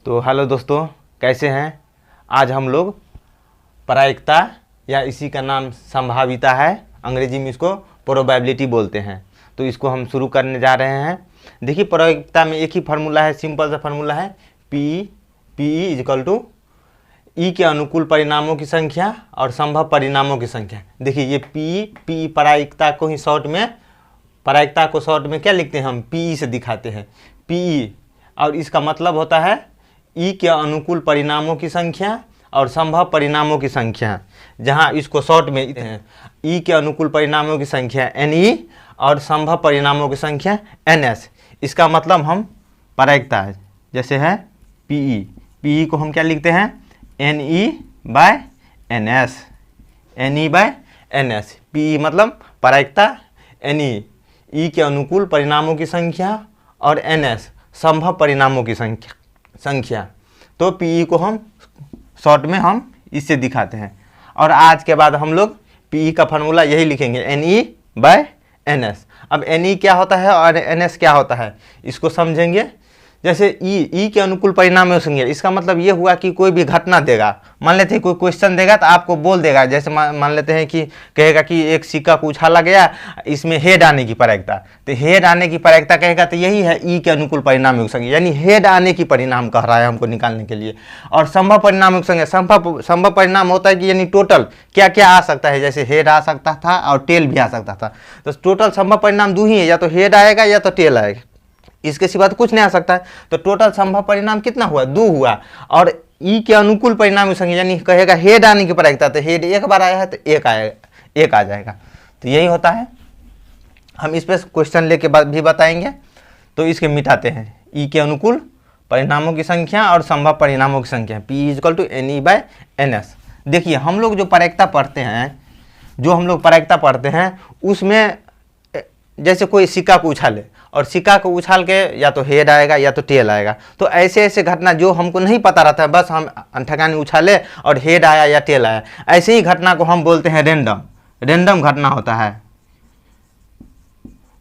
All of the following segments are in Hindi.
तो हेलो दोस्तों, कैसे हैं। आज हम लोग प्रायिकता या इसी का नाम संभाविता है, अंग्रेजी में इसको प्रोबेबिलिटी बोलते हैं। तो इसको हम शुरू करने जा रहे हैं। देखिए, प्रायिकता में एक ही फार्मूला है, सिंपल सा फार्मूला है, पी इक्वल टू ई के अनुकूल परिणामों की संख्या और संभव परिणामों की संख्या। देखिए ये पी प्रायिकता को ही शॉर्ट में, प्रायिकता को शॉर्ट में क्या लिखते हैं हम, पी से दिखाते हैं, पी, और इसका मतलब होता है ई के अनुकूल परिणामों की संख्या और संभव परिणामों की संख्या। जहां इसको शॉर्ट में हैं, ई के अनुकूल परिणामों की संख्या NE और संभव परिणामों की संख्या NS। इसका मतलब हम प्रायिकता है, जैसे है PE को हम क्या लिखते हैं, NE/NS, NE/NS। PE मतलब प्रायिकता, NE ई के अनुकूल परिणामों की संख्या और NS संभव परिणामों की संख्या। तो PE को हम शॉर्ट में हम इससे दिखाते हैं। और आज के बाद हम लोग PE का फार्मूला यही लिखेंगे, NE/NS। अब NE क्या होता है और NS क्या होता है, इसको समझेंगे। जैसे ई के अनुकूल परिणाम में संख्या, इसका मतलब ये हुआ कि कोई भी घटना देगा, मान लेते हैं कोई क्वेश्चन देगा तो आपको बोल देगा, जैसे मान लेते हैं कि कहेगा कि एक सिक्का को उछाला गया, इसमें हेड आने की प्रायिकता, तो हेड आने की प्रायिकता कहेगा तो यही है ई के अनुकूल परिणाम की संख्या, यानी हेड आने की परिणाम कह रहा है हमको निकालने के लिए। और संभव परिणाम की संख्या, संभव परिणाम होता है कि यानी टोटल क्या क्या आ सकता है, जैसे हेड आ सकता था और टेल भी आ सकता था। तो टोटल संभव परिणाम दो ही है, या तो हेड आएगा या तो टेल आएगा, इसके सिवा तो कुछ नहीं आ सकता है। तो टोटल संभव परिणाम कितना हुआ, 2 हुआ। और ई के अनुकूल परिणाम की संख्या, यानी कहेगा हेड आने की प्रायिकता, तो हेड एक बार आया है तो एक आ जाएगा। तो यही होता है। हम इस पर क्वेश्चन लेके भी बताएंगे। तो इसके मिटाते हैं, ई के अनुकूल परिणामों की संख्या और संभव परिणामों की संख्या, P इक्वल टू NE/NS। देखिए हम लोग जो प्रायिकता पढ़ते हैं, उसमें जैसे कोई सिक्का को उछाले और सिक्का को उछाल के या तो हेड आएगा या तो टेल आएगा। तो ऐसे ऐसे घटना जो हमको नहीं पता रहता है, बस हम ठकाने उछाले और हेड आया या टेल आया, ऐसे ही घटना को हम बोलते हैं रेंडम घटना होता है,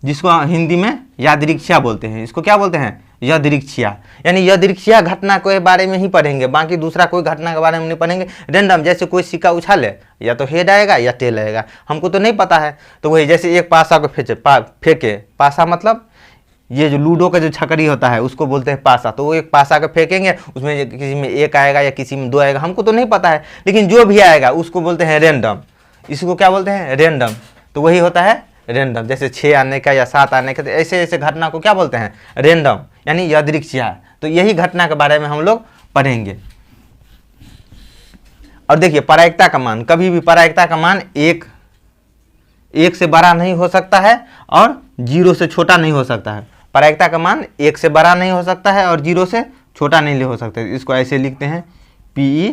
जिसको हिंदी में यादृच्छिक बोलते हैं। इसको क्या बोलते हैं, यादृच्छिक। यानी यादृच्छिक घटना के बारे में ही पढ़ेंगे, बाकी दूसरा कोई घटना के बारे में नहीं पढ़ेंगे। रेंडम, जैसे कोई सिक्का उछाले या तो हेड आएगा या टेल आएगा, हमको तो नहीं पता है। तो वही जैसे एक पासा को फेंके, पासा मतलब ये जो लूडो का जो छकड़ी होता है उसको बोलते हैं पासा। तो वो एक पासा को फेंकेंगे, उसमें किसी में 1 आएगा या किसी में 2 आएगा, हमको तो नहीं पता है, लेकिन जो भी आएगा उसको बोलते हैं रेंडम। इसको क्या बोलते हैं, रेंडम। तो वही होता है रेंडम, जैसे 6 आने का या 7 आने का, तो ऐसे ऐसे घटना को क्या बोलते हैं, रेंडम, यानी यादृच्छिक। तो यही घटना के बारे में हम लोग पढ़ेंगे। और देखिए प्रायिकता का मान, कभी भी प्रायिकता का मान 1 से बड़ा नहीं हो सकता है और 0 से छोटा नहीं हो सकता है। प्रायिकता का मान 1 से बड़ा नहीं हो सकता है और 0 से छोटा नहीं हो सकता है। इसको ऐसे लिखते हैं, PE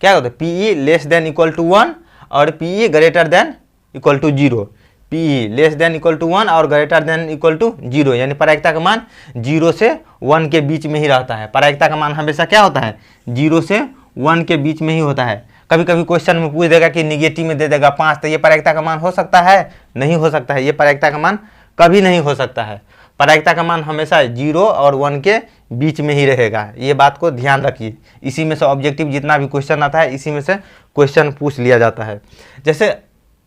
क्या होता है, PE less than equal to 1 और PE greater than equal to 0। PE less than equal to 1 और ग्रेटर देन इक्वल टू 0, यानी प्रायिकता का मान 0 से 1 के बीच में ही रहता है। प्रायिकता का मान हमेशा क्या होता है, 0 से 1 के बीच में ही होता है। कभी कभी क्वेश्चन में पूछ देगा कि निगेटिव में दे देगा 5, तो ये प्रायिकता का मान हो सकता है, नहीं हो सकता है। ये प्रायिकता का मान कभी नहीं हो सकता है। प्रायिकता का मान हमेशा 0 और 1 के बीच में ही रहेगा, ये बात को ध्यान रखिए। इसी में से ऑब्जेक्टिव जितना भी क्वेश्चन आता है, इसी में से क्वेश्चन पूछ लिया जाता है। जैसे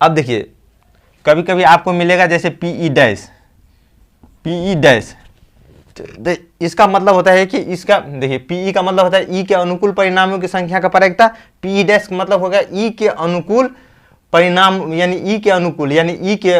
अब देखिए, कभी कभी आपको मिलेगा जैसे PE डैश, इसका मतलब होता है कि इसका, देखिए PE का मतलब होता है ई के अनुकूल परिणामों की संख्या का प्रायिकता। PE डैश का मतलब होगा ई के अनुकूल परिणाम, यानी ई के अनुकूल, यानी ई के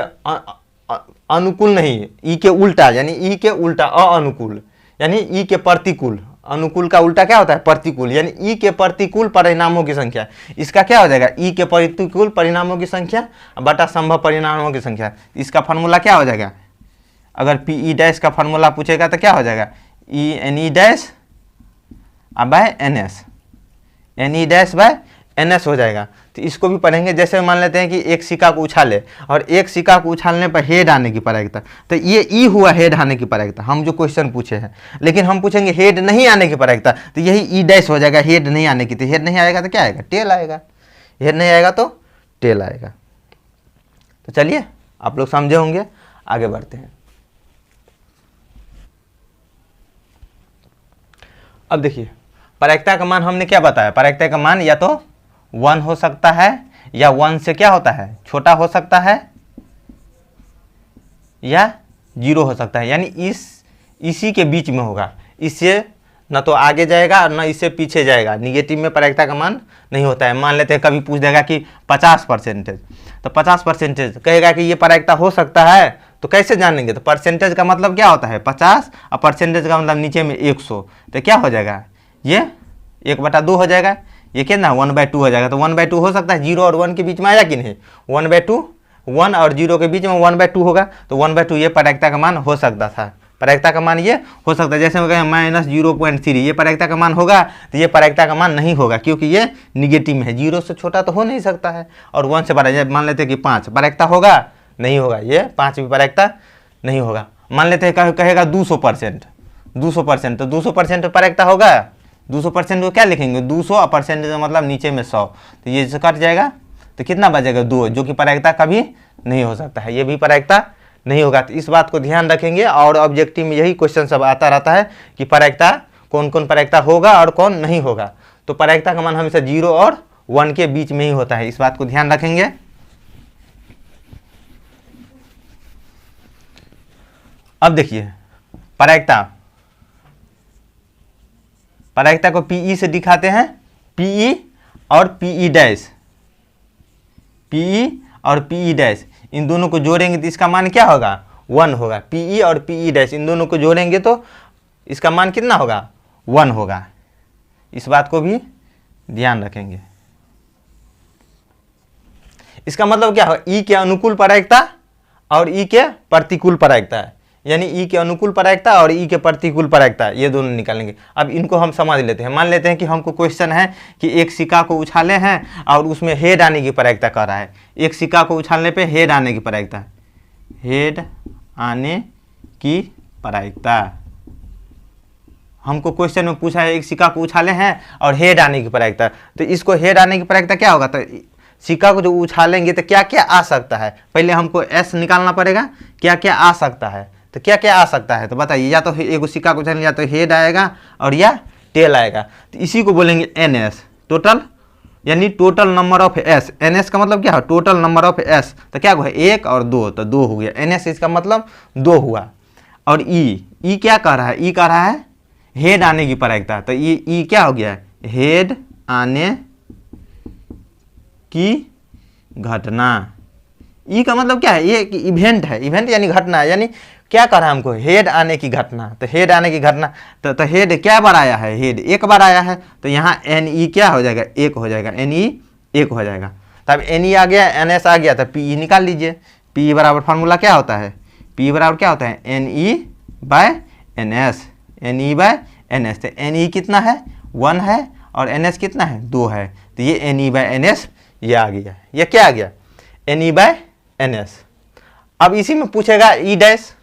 अनुकूल नहीं, ई के उल्टा, यानी ई के उल्टा अनुकूल, यानी ई के प्रतिकूल। अनुकूल का उल्टा क्या होता है, प्रतिकूल, यानी ई के प्रतिकूल परिणामों की संख्या। इसका क्या हो जाएगा, ई के प्रतिकूल परिणामों की संख्या बटा संभव परिणामों की संख्या। इसका फार्मूला क्या हो जाएगा, अगर PE डैश का फार्मूला पूछेगा तो क्या हो जाएगा, NE dash by NS, NE dash by NS हो जाएगा। तो इसको भी पढ़ेंगे। जैसे मान लेते हैं कि एक सिक्का को उछाले और एक सिक्का को उछालने पर हेड आने की प्रायिकता, तो ये ई हुआ हेड आने की प्रायिकता, हम जो क्वेश्चन पूछे हैं। लेकिन हम पूछेंगे हेड नहीं आने की प्रायिकता, तो यही E डैश हो जाएगा, हेड नहीं आने की। तो हेड नहीं आएगा तो क्या आएगा, टेल आएगा, हेड नहीं आएगा तो टेल आएगा। तो चलिए आप लोग समझे होंगे, आगे बढ़ते हैं। अब देखिए प्रायिकता का मान हमने क्या बताया, प्रायिकता का मान या तो 1 हो सकता है या 1 से क्या होता है छोटा हो सकता है या 0 हो सकता है, यानी इसी के बीच में होगा, इससे न तो आगे जाएगा और न इससे पीछे जाएगा। निगेटिव में प्रायिकता का मान नहीं होता है। मान लेते हैं कभी पूछ देगा कि 50%, तो 50% कहेगा कि ये प्रायिकता हो सकता है, तो कैसे जानेंगे, तो परसेंटेज का मतलब क्या होता है 50 और परसेंटेज का मतलब नीचे में 100, तो क्या हो जाएगा ये 1/2 हो जाएगा, ये कितना 1/2 हो जाएगा। तो 1/2 हो सकता है, 0 और 1 के बीच में आया कि नहीं, 1/2 1 और 0 के बीच में 1/2 होगा, तो 1/2 ये प्रायिकता का मान हो सकता था, प्रायिकता का मान ये हो सकता है। जैसे हम कहें -0.3 ये प्रायिकता का मान होगा, तो ये प्रायिकता का मान नहीं होगा क्योंकि ये निगेटिव में है, 0 से छोटा तो हो नहीं सकता है और 1 से बड़ा। मान लेते हैं कि 5 प्रायिकता होगा, नहीं होगा, ये 5 भी प्रायिकता नहीं होगा। मान लेते हैं कहेगा 200%, 200%, तो 200% प्रायिकता होगा, 200% को क्या लिखेंगे 200 और परसेंटेज मतलब नीचे में 100, तो ये कट जाएगा, तो कितना बचेगा 2, जो कि प्रायिकता कभी नहीं हो सकता है, ये भी प्रायिकता नहीं होगा। तो इस बात को ध्यान रखेंगे और ऑब्जेक्टिव में यही क्वेश्चन सब आता रहता है कि प्रायिकता कौन कौन प्रायिकता होगा और कौन नहीं होगा। तो प्रायिकता का मान हमेशा 0 और 1 के बीच में ही होता है, इस बात को ध्यान रखेंगे। अब देखिए प्रायिकता को पीई से दिखाते हैं, पीई और पीई डैश, पीई और पीई डैश इन दोनों को जोड़ेंगे तो इसका मान क्या होगा 1 होगा। पीई और पीई डैश इन दोनों को जोड़ेंगे तो इसका मान कितना होगा 1 होगा, इस बात को भी ध्यान रखेंगे। इसका मतलब क्या होगा, ई के अनुकूल प्रायिकता और ई के प्रतिकूल प्रायिकता, यानी ई के अनुकूल प्रायिकता और ई के प्रतिकूल प्रायिकता, ये दोनों निकालेंगे। अब इनको हम समझ लेते हैं। मान लेते हैं कि हमको क्वेश्चन है कि एक सिक्का को उछाले हैं और उसमें हेड आने की प्रायिकता कर रहा है, एक सिक्का को उछालने पे हेड आने की प्रायिकता, हेड आने की प्रायिकता हमको क्वेश्चन में पूछा है, एक सिक्का को उछाले हैं और हेड आने की प्रायिकता, तो इसको हेड आने की प्रायिकता क्या होगा, तो सिक्का को जो उछालेंगे तो क्या क्या आ सकता है, पहले हमको एस निकालना पड़ेगा, क्या क्या आ सकता है, तो क्या क्या आ सकता है, तो बताइए, या तो एक सिक्का को उछालेंगे या तो हेड आएगा और या टेल आएगा, तो इसी को बोलेंगे एन एस, टोटल, यानी total number of S. N S का मतलब क्या है, टोटल नंबर ऑफ एस, तो क्या हुआ 1 और 2, तो 2 हो गया, एन एस इसका मतलब 2 हुआ। और ई क्या कह रहा है, ई कह रहा है हेड आने की प्रायिकता, तो ये ई क्या हो गया, हेड आने की घटना। ई का मतलब क्या है, ये इवेंट है, इवेंट यानी घटना, यानी क्या कर रहा है हमको हेड आने की घटना, तो हेड आने की घटना, तो हेड क्या बार आया है, हेड 1 बार आया है, तो यहाँ एन ई क्या हो जाएगा 1 हो जाएगा, एन ई 1 हो जाएगा। तब एन ई आ गया, एन एस आ गया, तो पी ई निकाल लीजिए। पी ई बराबर फार्मूला क्या होता है, पी ई बराबर क्या होता है N E by N S, N E by N S, तो एन ई कितना है 1 है और एन एस कितना है 2 है, तो ये N E by N S ये आ गया, ये क्या आ गया N E by N S. अब इसी में पूछेगा ई डैश,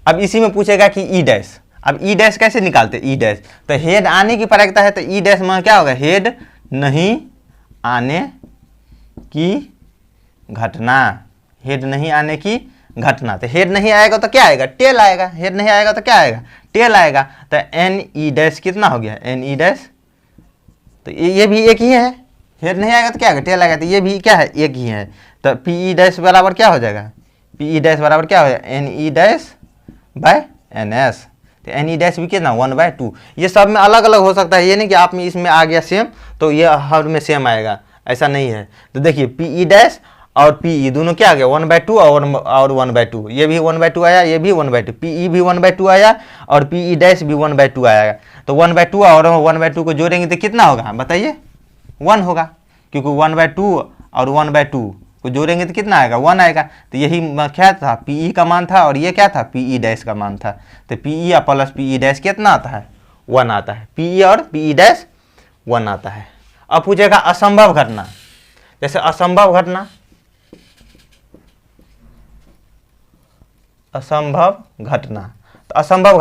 अब इसी में पूछेगा कि ई डैश, अब ई डैश कैसे निकालते, ई डैश, तो हेड आने की प्रायिकता है, तो ई डैश में क्या होगा हेड नहीं आने की घटना, हेड नहीं आने की घटना, तो हेड नहीं आएगा तो क्या आएगा टेल आएगा, हेड नहीं आएगा तो क्या आएगा टेल आएगा, तो एन ई डैश कितना हो गया एन ई डैश, तो ये भी एक ही है, हेड नहीं आएगा तो क्या आएगा टेल आएगा, तो ये भी क्या है एक ही है, तो पी ई डैश बराबर क्या हो जाएगा, पी ई डैश बराबर क्या हो जाएगा N E dash by N S, तो एन ई डैश भी कितना 1/2। ये सब में अलग अलग हो सकता है, ये नहीं कि आप में इसमें आ गया सेम तो ये हर में सेम आएगा, ऐसा नहीं है। तो देखिए पी ई डैश और पी ई दोनों क्या आ गया 1/2 और 1/2, ये भी 1/2 आया, ये भी 1/2, पी ई भी 1/2 आया और पी ई डैश भी 1/2 आएगा, तो 1/2 और 1/2 को जोड़ेंगे तो कितना होगा बताइए 1 होगा, क्योंकि 1/2 और 1/2 को जोड़ेंगे तो कितना आएगा 1 आएगा, तो यही क्या था पी ई का मान था और ये क्या था पी ई डैश का मान था, तो P E plus P E dash कितना आता है 1 आता है, पी ई और पी ई डैश 1 आता है। अब पूछेगा असंभव घटना, जैसे असंभव घटना, असंभव घटना, तो असंभव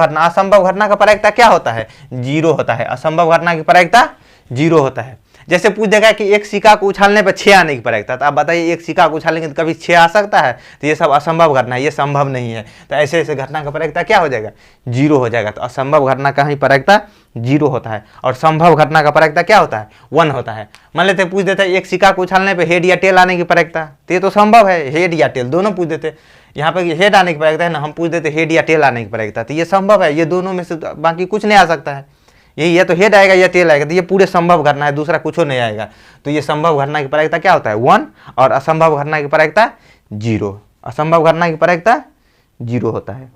घटना का प्रायिकता क्या होता है 0 होता है, असंभव घटना की प्रायिकता जीरो होता है। जैसे पूछ देगा कि एक सिक्का को उछालने पर 6 आने की प्रायिकता, तो आप बताइए एक सिक्का को उछालेंगे तो कभी 6 आ सकता है? तो ये सब असंभव घटना है, ये संभव नहीं है। तो ऐसे ऐसे घटना का प्रायिकता क्या हो जाएगा? जीरो हो जाएगा। तो असंभव घटना का ही प्रायिकता जीरो होता है और संभव घटना का प्रायिकता क्या होता है? 1 होता है। मान लेते पूछ देते एक सिक्का को उछालने पर हेड या टेल आने की प्रायिकता, तो ये तो संभव है, हेड या टेल दोनों पूछ देते। यहाँ पर हेड आने की प्रायिकता है ना, हम पूछ देते हेड या टेल आने की प्रायिकता, तो ये संभव है, ये दोनों में से बाकी कुछ नहीं आ सकता है। यही या तो हेड आएगा या टेल आएगा, तो ये पूरे संभव घटना है, दूसरा कुछ नहीं आएगा। तो ये संभव घटना की प्रायिकता क्या होता है? 1 और असंभव घटना की प्रायिकता 0। असंभव घटना की प्रायिकता 0 होता है।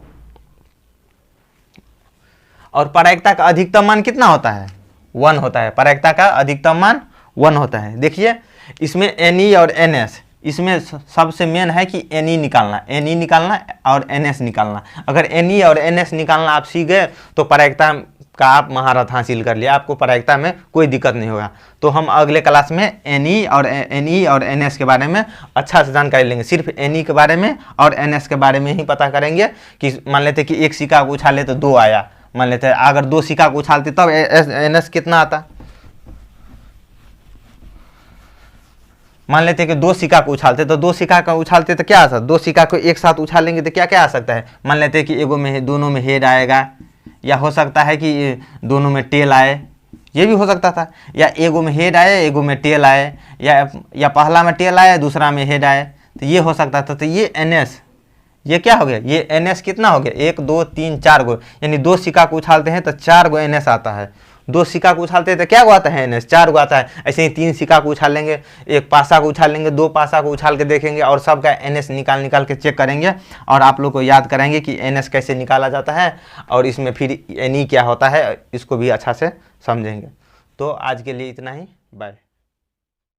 और प्रायिकता का अधिकतम मान कितना होता है? 1 होता है। प्रायिकता का अधिकतम मान 1 होता है। देखिए इसमें NE और NS, इसमें सबसे मेन है कि NE निकालना और NS निकालना। अगर NE और NS निकालना आप सीख गए तो प्रायिकता का आप महारत हासिल कर लिया, आपको प्रायिकता में कोई दिक्कत नहीं होगा। तो हम अगले क्लास में NE और NS के बारे में अच्छा से जानकारी लेंगे। सिर्फ NE के बारे में और NS के बारे में ही पता करेंगे कि मान लेते कि एक सिक्का को उछाले तो 2 आया, मान लेते हैं अगर 2 सिक्का को उछालते तब NS कितना आता? मान लेते कि 2 सिक्का को उछालते तो 2 सिक्का का उछालते तो क्या आ सकता? 2 सिक्का को एक साथ उछालेंगे तो क्या क्या आ सकता है? मान लेते कि एगो में दोनों में हेड आएगा, या हो सकता है कि दोनों में टेल आए, ये भी हो सकता था। या एगो में हेड आए एगो में टेल आए, या पहला में टेल आए दूसरा में हेड आए, तो ये हो सकता था। तो ये NS ये क्या हो गया? ये NS कितना हो गया? 1 2 3 4 गो, यानी 2 सिक्का को उछालते हैं तो 4 गो NS आता है। 2 सिक्का को उछालते हैं तो क्या गो आता है? NS 4 गो आता है। ऐसे ही 3 सिक्का को उछालेंगे, एक पासा को उछालेंगे, 2 पासा को उछाल के देखेंगे और सबका NS निकाल के चेक करेंगे और आप लोग को याद कराएंगे कि NS कैसे निकाला जाता है और इसमें फिर NE क्या होता है, इसको भी अच्छा से समझेंगे। तो आज के लिए इतना ही, बाय।